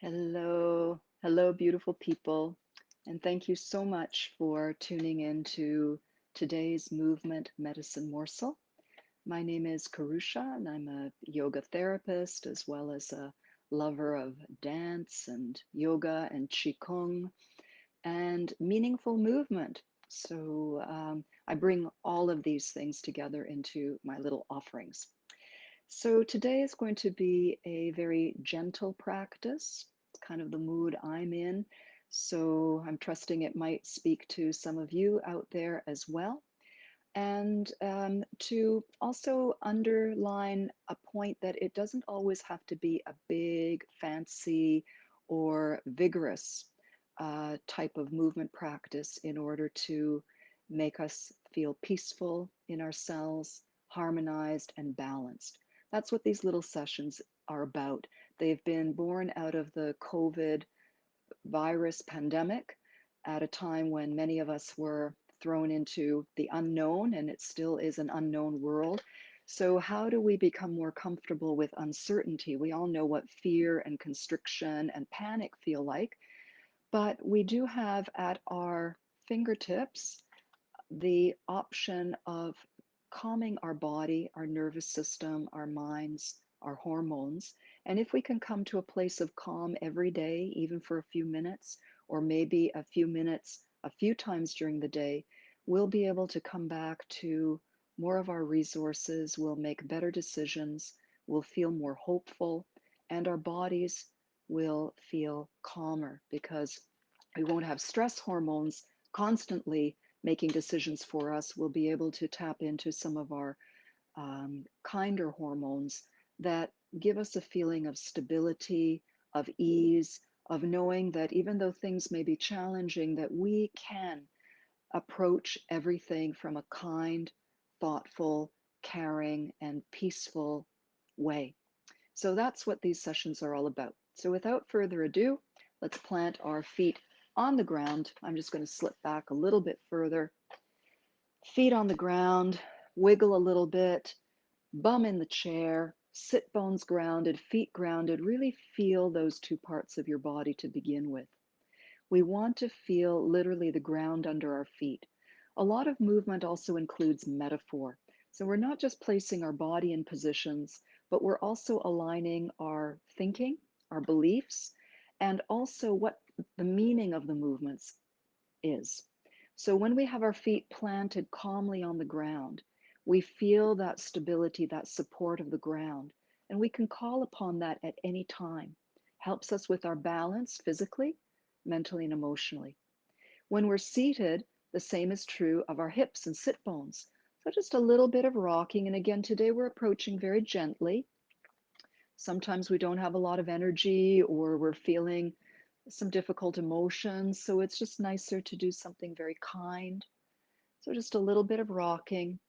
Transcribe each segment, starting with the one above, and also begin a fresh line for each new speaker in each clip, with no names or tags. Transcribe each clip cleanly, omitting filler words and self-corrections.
Hello, hello, beautiful people. And thank you so much for tuning in to today's movement medicine morsel. My name is Karusha, and I'm a yoga therapist as well as a lover of dance and yoga and qigong and meaningful movement. So I bring all of these things together into my little offerings. So today is going to be a very gentle practice. It's kind of the mood I'm in. So I'm trusting it might speak to some of you out there as well. And to also underline a point that it doesn't always have to be a big, fancy, or vigorous type of movement practice in order to make us feel peaceful in ourselves, harmonized, and balanced. That's what these little sessions are about. They've been born out of the COVID virus pandemic at a time when many of us were thrown into the unknown, and it still is an unknown world. So, how do we become more comfortable with uncertainty? We all know what fear and constriction and panic feel like, but we do have at our fingertips the option of calming our body, our nervous system, our minds, our hormones. And if we can come to a place of calm every day, even for a few minutes, or maybe a few minutes a few times during the day, we'll be able to come back to more of our resources, we'll make better decisions, we'll feel more hopeful, and our bodies will feel calmer because we won't have stress hormones constantly making decisions for us. We'll be able to tap into some of our kinder hormones that give us a feeling of stability, of ease, of knowing that even though things may be challenging, that we can approach everything from a kind, thoughtful, caring, and peaceful way. So that's what these sessions are all about. So without further ado, let's plant our feet on the ground. I'm just going to slip back a little bit further. Feet on the ground, wiggle a little bit, bum in the chair, sit bones grounded, feet grounded. Really feel those two parts of your body to begin with. We want to feel literally the ground under our feet. A lot of movement also includes metaphor. So we're not just placing our body in positions, but we're also aligning our thinking, our beliefs, and also what the meaning of the movements is. So when we have our feet planted calmly on the ground, we feel that stability, that support of the ground, and we can call upon that at any time. Helps us with our balance physically, mentally, and emotionally. When we're seated, the same is true of our hips and sit bones. So just a little bit of rocking. And again, today we're approaching very gently. Sometimes we don't have a lot of energy or we're feeling some difficult emotions. So it's just nicer to do something very kind. So just a little bit of rocking.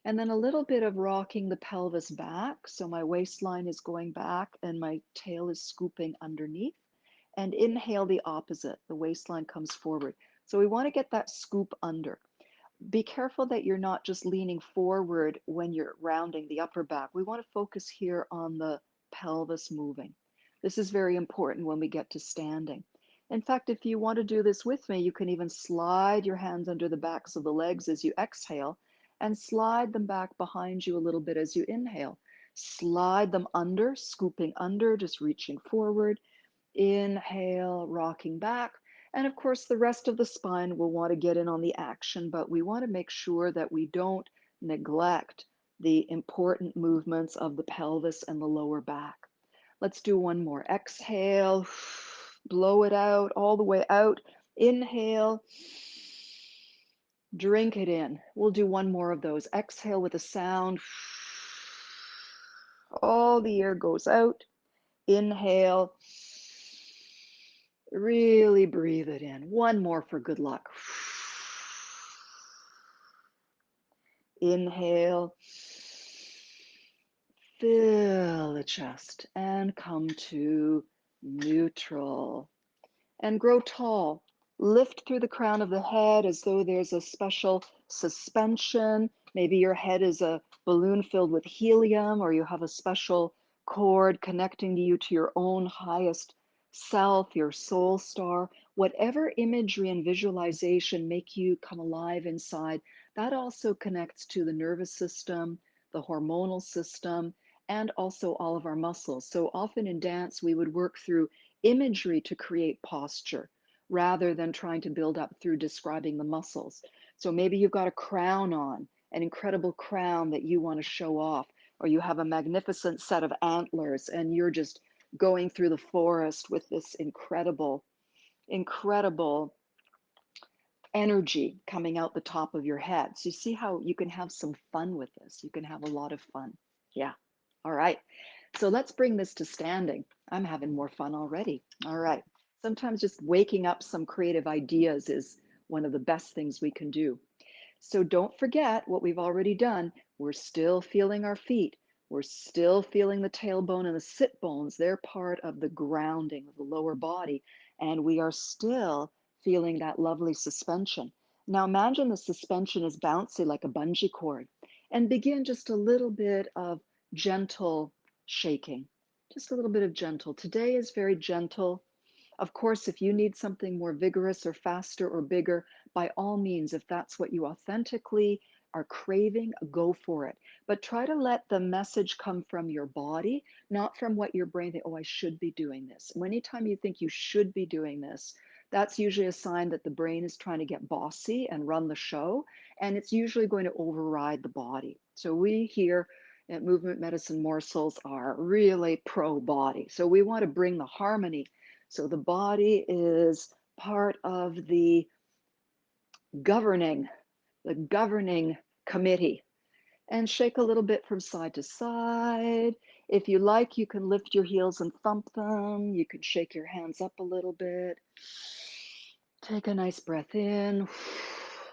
And then a little bit of rocking the pelvis back. So my waistline is going back and my tail is scooping underneath. And inhale the opposite. The waistline comes forward. So we want to get that scoop under. Be careful that you're not just leaning forward when you're rounding the upper back. We want to focus here on the pelvis moving. This is very important when we get to standing. In fact, if you want to do this with me, you can even slide your hands under the backs of the legs as you exhale and slide them back behind you a little bit as you inhale. Slide them under, scooping under, just reaching forward. Inhale, rocking back. And of course, the rest of the spine will want to get in on the action, but we want to make sure that we don't neglect the important movements of the pelvis and the lower back. Let's do one more. Exhale, blow it out all the way out. Inhale, drink it in. We'll do one more of those. Exhale with a sound. All the air goes out. Inhale. Really breathe it in. One more for good luck. Inhale. Fill the chest and come to neutral. And grow tall. Lift through the crown of the head as though there's a special suspension. Maybe your head is a balloon filled with helium, or you have a special cord connecting you to your own highest self, your soul star, whatever imagery and visualization make you come alive inside, that also connects to the nervous system, the hormonal system, and also all of our muscles. So often in dance, we would work through imagery to create posture rather than trying to build up through describing the muscles. So maybe you've got a crown on, an incredible crown that you want to show off, or you have a magnificent set of antlers and you're just going through the forest with this incredible energy coming out the top of your head. So you see how you can have some fun with this. You can have a lot of fun. Yeah. All right. So let's bring this to standing. I'm having more fun already. All right. Sometimes just waking up some creative ideas is one of the best things we can do. So don't forget what we've already done. We're still feeling our feet. We're still feeling the tailbone and the sit bones. They're part of the grounding of the lower body. And we are still feeling that lovely suspension. Now imagine the suspension is bouncy like a bungee cord and begin just a little bit of gentle shaking. Just a little bit of gentle. Today is very gentle. Of course, if you need something more vigorous or faster or bigger, by all means, if that's what you authentically are craving, go for it. But try to let the message come from your body, not from what your brain thinks, oh, I should be doing this. And anytime you think you should be doing this, that's usually a sign that the brain is trying to get bossy and run the show. And it's usually going to override the body. So we here at Movement Medicine Morsels are really pro body. So we want to bring the harmony. So the body is part of governing, the governing committee. And shake a little bit from side to side. If you like, you can lift your heels and thump them. You can shake your hands up a little bit. Take a nice breath in.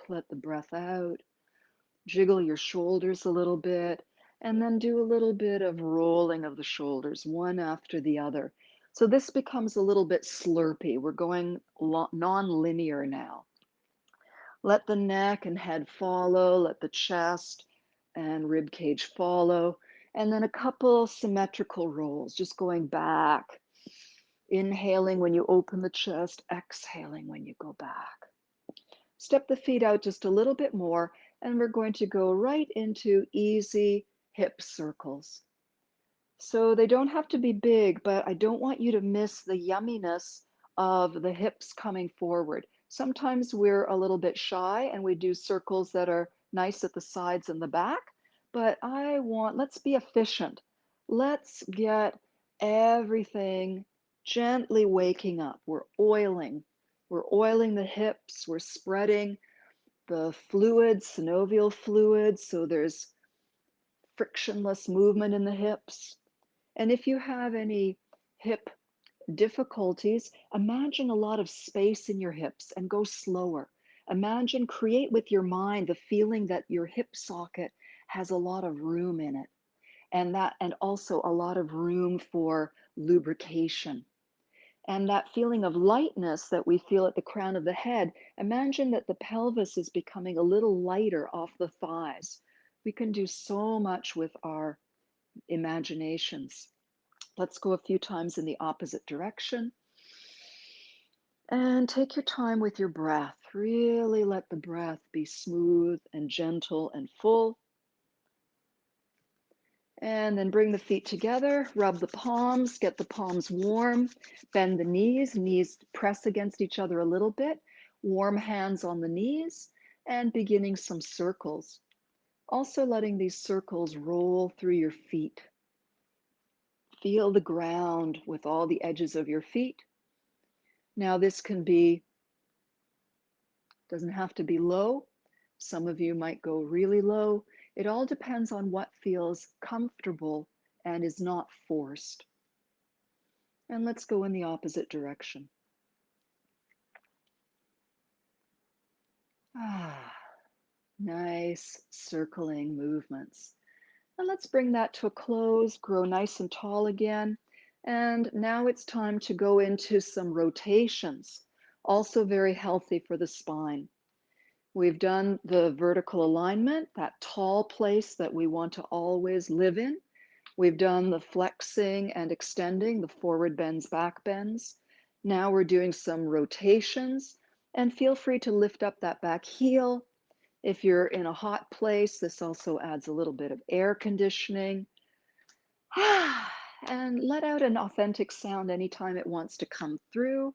Let the breath out. Jiggle your shoulders a little bit. And then do a little bit of rolling of the shoulders, one after the other. So this becomes a little bit slurpy. We're going non-linear now. Let the neck and head follow, let the chest and rib cage follow, and then a couple symmetrical rolls, just going back, inhaling when you open the chest, exhaling when you go back. Step the feet out just a little bit more, and we're going to go right into easy hip circles. So they don't have to be big, but I don't want you to miss the yumminess of the hips coming forward. Sometimes we're a little bit shy and we do circles that are nice at the sides and the back, but let's be efficient. Let's get everything gently waking up. We're oiling. We're oiling the hips. We're spreading the fluids, synovial fluids, so there's frictionless movement in the hips. And if you have any hip difficulties, imagine a lot of space in your hips and go slower. Imagine, create with your mind the feeling that your hip socket has a lot of room in it, and also a lot of room for lubrication. And that feeling of lightness that we feel at the crown of the head, imagine that the pelvis is becoming a little lighter off the thighs. We can do so much with our imaginations. Let's go a few times in the opposite direction. And take your time with your breath. Really let the breath be smooth and gentle and full. And then bring the feet together, rub the palms, get the palms warm, bend the knees press against each other a little bit, warm hands on the knees, and beginning some circles. Also letting these circles roll through your feet. Feel the ground with all the edges of your feet. Now this doesn't have to be low. Some of you might go really low. It all depends on what feels comfortable and is not forced. And let's go in the opposite direction. Ah, nice circling movements. And let's bring that to a close, grow nice and tall again. And now it's time to go into some rotations, also very healthy for the spine. We've done the vertical alignment, that tall place that we want to always live in. We've done the flexing and extending, the forward bends, back bends. Now we're doing some rotations, and feel free to lift up that back heel. If you're in a hot place, this also adds a little bit of air conditioning. And let out an authentic sound anytime it wants to come through.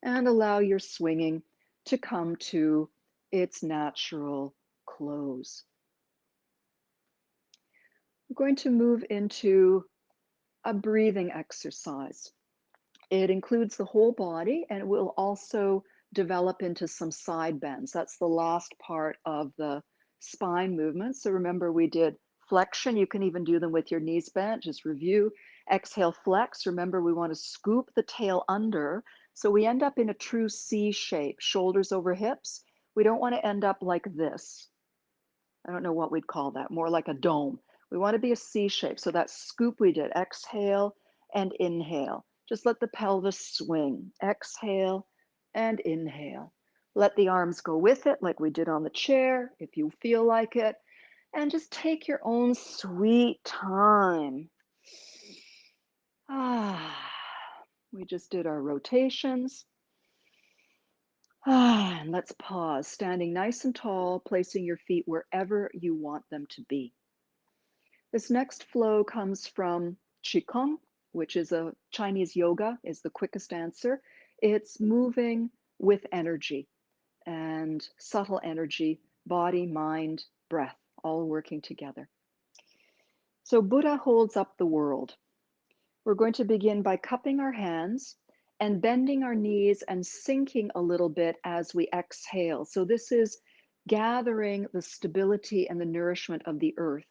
And allow your swinging to come to its natural close. We're going to move into a breathing exercise. It includes the whole body and it will also develop into some side bends. That's the last part of the spine movement. So remember, we did flexion. You can even do them with your knees bent. Just review. Exhale, flex. Remember, we want to scoop the tail under. So we end up in a true C shape, shoulders over hips. We don't want to end up like this. I don't know what we'd call that, more like a dome. We want to be a C shape. So that scoop we did, exhale and inhale. Just let the pelvis swing. Exhale and inhale. Let the arms go with it like we did on the chair if you feel like it. And just take your own sweet time. We just did our rotations. And let's pause, standing nice and tall, placing your feet wherever you want them to be. This next flow comes from Qigong, which is a Chinese yoga, is the quickest answer. It's moving with energy and subtle energy, body, mind, breath, all working together. So Buddha holds up the world. We're going to begin by cupping our hands and bending our knees and sinking a little bit as we exhale. So this is gathering the stability and the nourishment of the earth.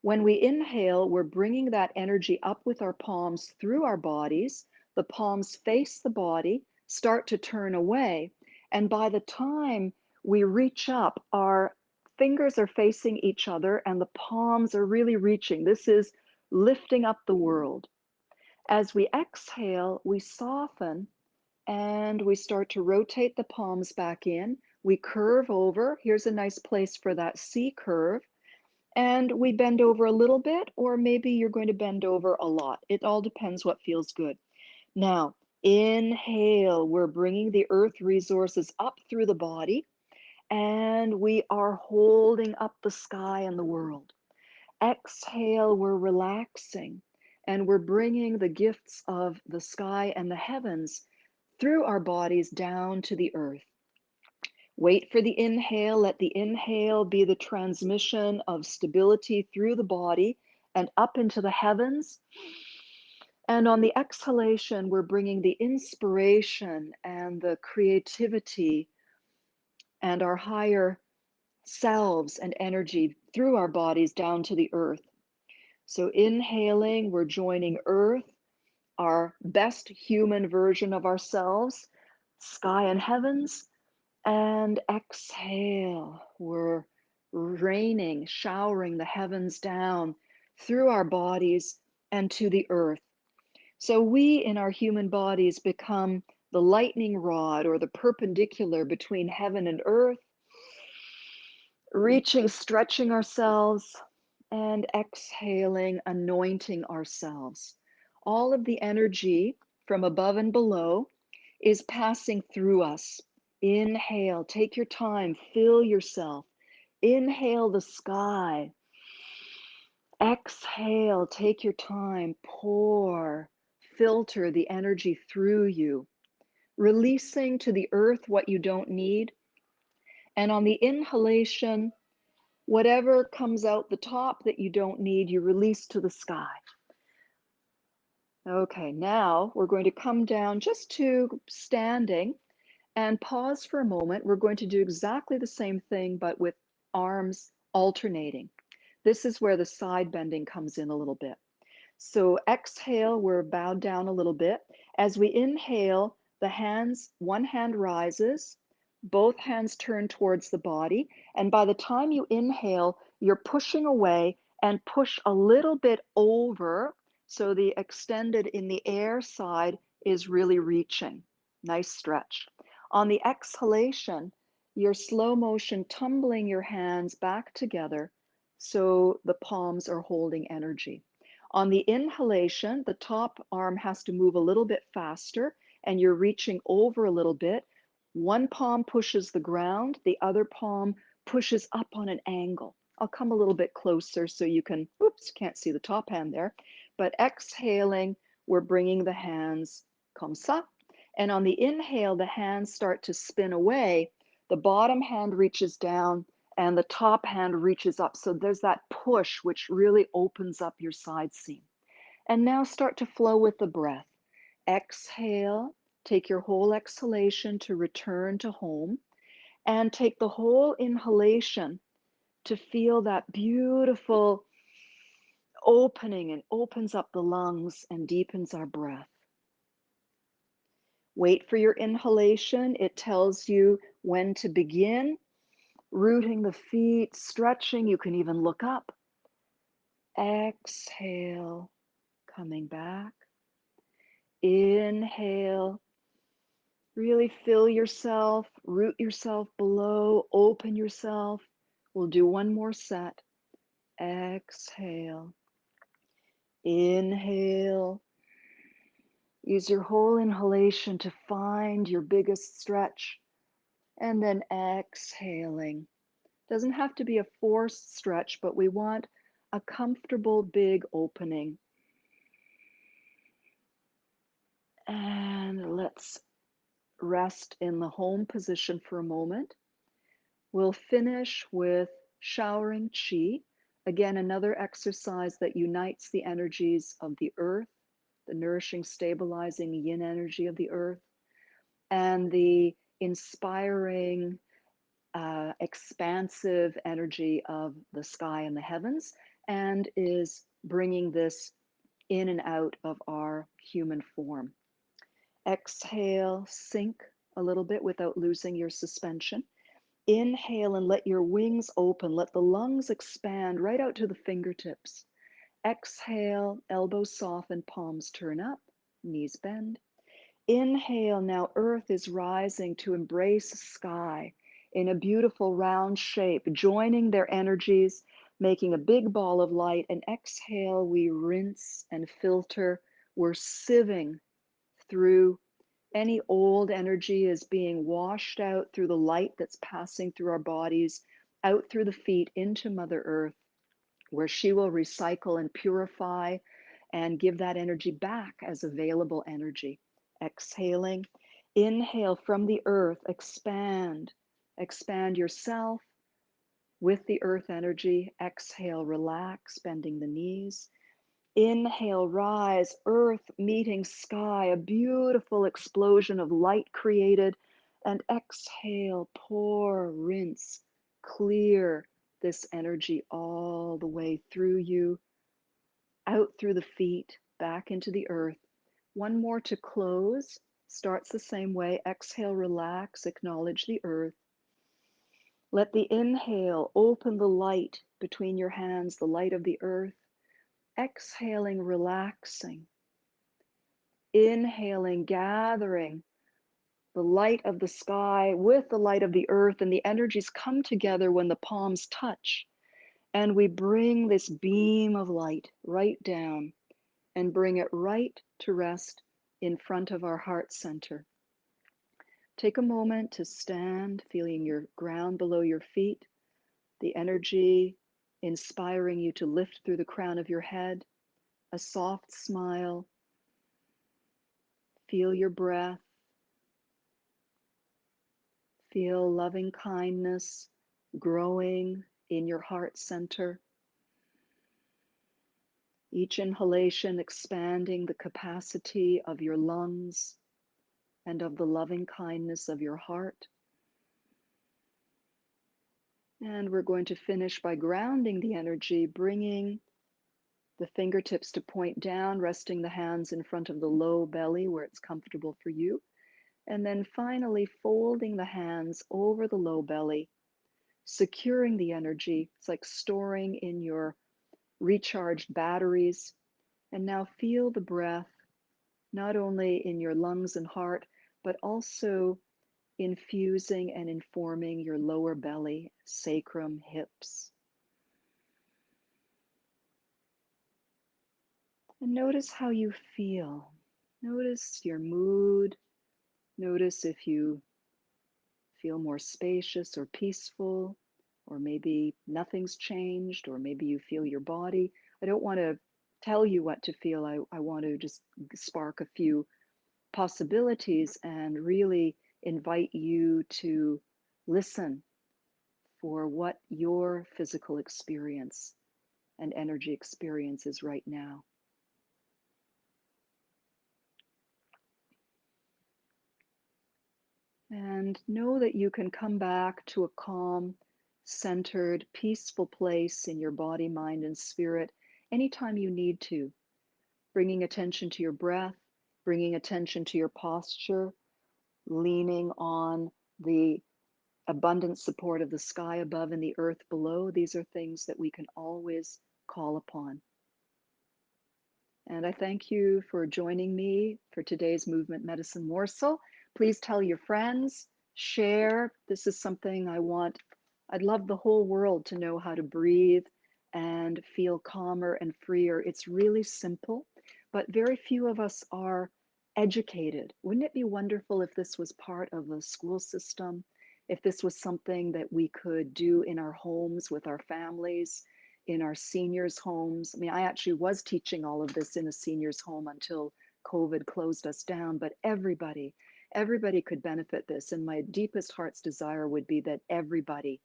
When we inhale, we're bringing that energy up with our palms through our bodies. The palms face the body, start to turn away. And by the time we reach up, our fingers are facing each other and the palms are really reaching. This is lifting up the world. As we exhale, we soften and we start to rotate the palms back in. We curve over. Here's a nice place for that C curve. And we bend over a little bit, or maybe you're going to bend over a lot. It all depends what feels good. Now, inhale, we're bringing the earth resources up through the body, and we are holding up the sky and the world. Exhale, we're relaxing, and we're bringing the gifts of the sky and the heavens through our bodies down to the earth. Wait for the inhale. Let the inhale be the transmission of stability through the body and up into the heavens. And on the exhalation, we're bringing the inspiration and the creativity and our higher selves and energy through our bodies down to the earth. So inhaling, we're joining earth, our best human version of ourselves, sky and heavens. And exhale, we're raining, showering the heavens down through our bodies and to the earth. So we in our human bodies become the lightning rod or the perpendicular between heaven and earth, reaching, stretching ourselves, and exhaling, anointing ourselves. All of the energy from above and below is passing through us. Inhale, take your time, fill yourself. Inhale the sky. Exhale, take your time, pour, filter the energy through you, releasing to the earth what you don't need. And on the inhalation, whatever comes out the top that you don't need, you release to the sky. Okay, now we're going to come down just to standing and pause for a moment. We're going to do exactly the same thing, but with arms alternating. This is where the side bending comes in a little bit. So exhale, we're bowed down a little bit. As we inhale, the hands, one hand rises, both hands turn towards the body. And by the time you inhale, you're pushing away and push a little bit over. So the extended in the air side is really reaching. Nice stretch. On the exhalation, you're slow motion tumbling your hands back together so the palms are holding energy. On the inhalation, the top arm has to move a little bit faster and you're reaching over a little bit. One palm pushes the ground, the other palm pushes up on an angle. I'll come a little bit closer so you can, oops, can't see the top hand there. But exhaling, we're bringing the hands comme ça. And on the inhale, the hands start to spin away. The bottom hand reaches down and the top hand reaches up. So there's that push, which really opens up your side seam. And now start to flow with the breath. Exhale, take your whole exhalation to return to home, and take the whole inhalation to feel that beautiful opening and opens up the lungs and deepens our breath. Wait for your inhalation. It tells you when to begin. Rooting the feet, stretching. You can even look up. Exhale, coming back. Inhale. Really fill yourself, root yourself below, open yourself. We'll do one more set. Exhale. Inhale. Use your whole inhalation to find your biggest stretch. And then exhaling. Doesn't have to be a forced stretch, but we want a comfortable big opening. And let's rest in the home position for a moment. We'll finish with showering qi. Again, another exercise that unites the energies of the earth, the nourishing, stabilizing yin energy of the earth, and the inspiring, expansive energy of the sky and the heavens, and is bringing this in and out of our human form. Exhale, sink a little bit without losing your suspension. Inhale and let your wings open. Let the lungs expand right out to the fingertips. Exhale, elbows soften, palms turn up, knees bend. Inhale, now earth is rising to embrace sky in a beautiful round shape, joining their energies, making a big ball of light. And exhale, we rinse and filter. We're sieving through any old energy is being washed out through the light that's passing through our bodies, out through the feet into Mother Earth, where she will recycle and purify and give that energy back as available energy. Exhaling, inhale from the earth, expand. Expand yourself with the earth energy. Exhale, relax, bending the knees. Inhale, rise, earth meeting sky, a beautiful explosion of light created. And exhale, pour, rinse, clear this energy all the way through you, out through the feet, back into the earth. One more to close. Starts the same way. Exhale, relax, acknowledge the earth. Let the inhale open the light between your hands, the light of the earth. Exhaling, relaxing. Inhaling, gathering the light of the sky with the light of the earth, and the energies come together when the palms touch. And we bring this beam of light right down and bring it right to rest in front of our heart center. Take a moment to stand, feeling your ground below your feet, the energy inspiring you to lift through the crown of your head, a soft smile. Feel your breath. Feel loving kindness growing in your heart center. Each inhalation expanding the capacity of your lungs and of the loving kindness of your heart. And we're going to finish by grounding the energy, bringing the fingertips to point down, resting the hands in front of the low belly where it's comfortable for you. And then finally folding the hands over the low belly, securing the energy. It's like storing in your recharged batteries. And now feel the breath, not only in your lungs and heart, but also infusing and informing your lower belly, sacrum, hips. And notice how you feel. Notice your mood. Notice if you feel more spacious or peaceful, or maybe nothing's changed, or maybe you feel your body. I don't want to tell you what to feel. I want to just spark a few possibilities and really invite you to listen for what your physical experience and energy experience is right now. And know that you can come back to a calm, centered, peaceful place in your body, mind, and spirit anytime you need to, bringing attention to your breath, bringing attention to your posture, leaning on the abundant support of the sky above and the earth below. These are things that we can always call upon. And I thank you for joining me for today's Movement Medicine Morsel. Please tell your friends, share. This is something I'd love the whole world to know how to breathe and feel calmer and freer. It's really simple, but very few of us are educated. Wouldn't it be wonderful if this was part of a school system? If this was something that we could do in our homes with our families, in our seniors' homes. I mean, I actually was teaching all of this in a seniors' home until COVID closed us down, but everybody could benefit this. And my deepest heart's desire would be that everybody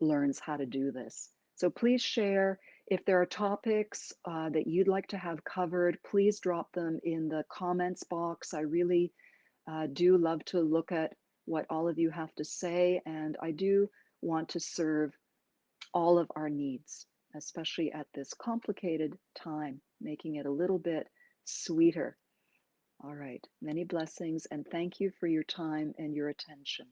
learns how to do this. So please share. If there are topics that you'd like to have covered, please drop them in the comments box. I really do love to look at what all of you have to say, and I do want to serve all of our needs, especially at this complicated time, making it a little bit sweeter. All right, many blessings, and thank you for your time and your attention.